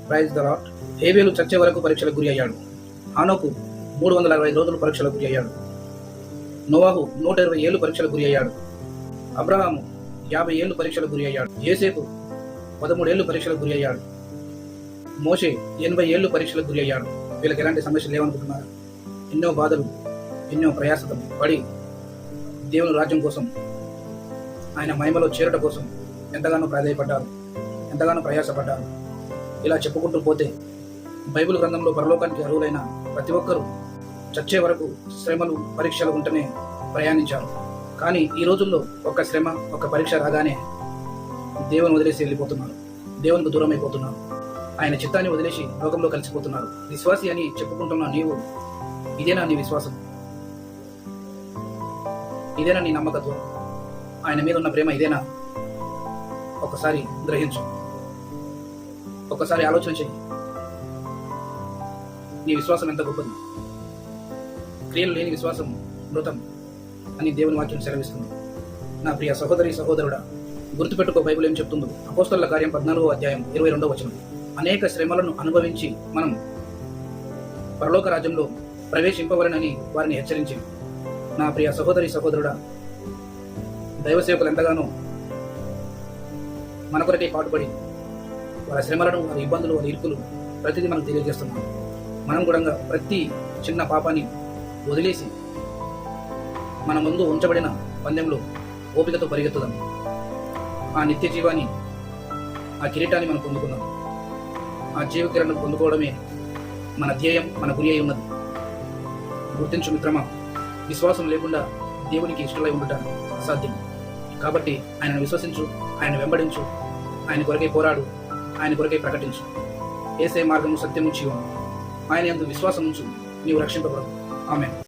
Praise the lord. హేబేలు చచ్చే వరకు పరీక్షలకు గురి అయ్యాడు. హానోకు 365 రోజులు పరీక్షలకు గురి అయ్యాడు. నోవాహు 120 ఏళ్ళు పరీక్షలకు గురి అయ్యాడు. అబ్రహాము 50 ఏళ్ళు పరీక్షలకు గురి అయ్యాడు. యోసేపు 13 ఏళ్ళు పరీక్షలకు గురి అయ్యాడు. మోషే 80 ఏళ్ళు పరీక్షలకు గురి అయ్యాడు. వీళ్ళకి ఎలాంటి సమస్యలు లేవనుకుంటున్నారు? ఎన్నో బాధలు, ఎన్నో ప్రయాసతం పడి దేవుని రాజ్యం కోసం, ఆయన మహిమలో చేరట కోసం ఎంతగానో ప్రాధాయపడ్డారు, ఎంతగానో ప్రయాసపడ్డారు. ఇలా చెప్పుకుంటూ పోతే బైబిల్ గ్రంథంలో పరలోకానికి అర్హులైన ప్రతి ఒక్కరూ చచ్చే వరకు శ్రమలు, పరీక్షలు ఉంటేనే ప్రయాణించారు. కానీ ఈ రోజుల్లో ఒక శ్రమ, ఒక పరీక్ష రాగానే దేవుని వదిలేసి వెళ్ళిపోతున్నారు, దేవునికి దూరం అయిపోతున్నారు, ఆయన చిత్తాన్ని వదిలేసి లోకంలో కలిసిపోతున్నారు. విశ్వాసి అని చెప్పుకుంటున్న నీవు, ఇదేనా నీ విశ్వాసం? ఇదేనా నీ నమ్మకత్వం? ఆయన మీద ఉన్న ప్రేమ ఇదేనా? ఒకసారి గ్రహించు, ఒకసారి ఆలోచన చెయ్యి. నీ విశ్వాసం ఎంత గొప్పది. క్రియలు లేని విశ్వాసం మృతం అని దేవుని వాక్యం సెలవిస్తుంది. నా ప్రియ సహోదరి, సహోదరుడా, గుర్తుపెట్టుకో, బైబిల్ ఏం చెప్తుందో. అపోస్తలుల కార్యం 14వ అధ్యాయం 22వ వచనం. అనేక శ్రమలను అనుభవించి మనం పరలోక రాజ్యంలో ప్రవేశింపవలనని వారిని హెచ్చరించింది. నా ప్రియ సహోదరి, సహోదరుడా, దైవ సేవకులు ఎంతగానో మన కొరకే పాటుపడి వారి శ్రమలను, వారి ఇబ్బందులు, వారి ఇరుకులు ప్రతిదీ మనకు తెలియజేస్తున్నాం. మనం కూడా ప్రతి చిన్న పాపాన్ని వదిలేసి మన ముందు ఉంచబడిన పందెంలో ఓపికతో పరిగెత్తుదాం. ఆ నిత్య జీవాన్ని, ఆ కిరీటాన్ని మనం పొందుకున్నాం. ఆ జీవ కిరణం పొందుకోవడమే మన ధ్యేయం, మన గురి అయి ఉన్నది. గుర్తించు మిత్రమా, విశ్వాసం లేకుండా దేవునికి ఇష్టలై ఉండటం అసాధ్యం. కాబట్టి ఆయనను విశ్వసించు, ఆయన వెంబడించు, ఆయన కొరకై పోరాడు, ఆయన కొరకై ప్రకటించు. యేసే మార్గము, సత్యము, జీవము. ఆయన యందు విశ్వాసం ఉంచు, నీవు రక్షింపబడవు. ఆమేన్.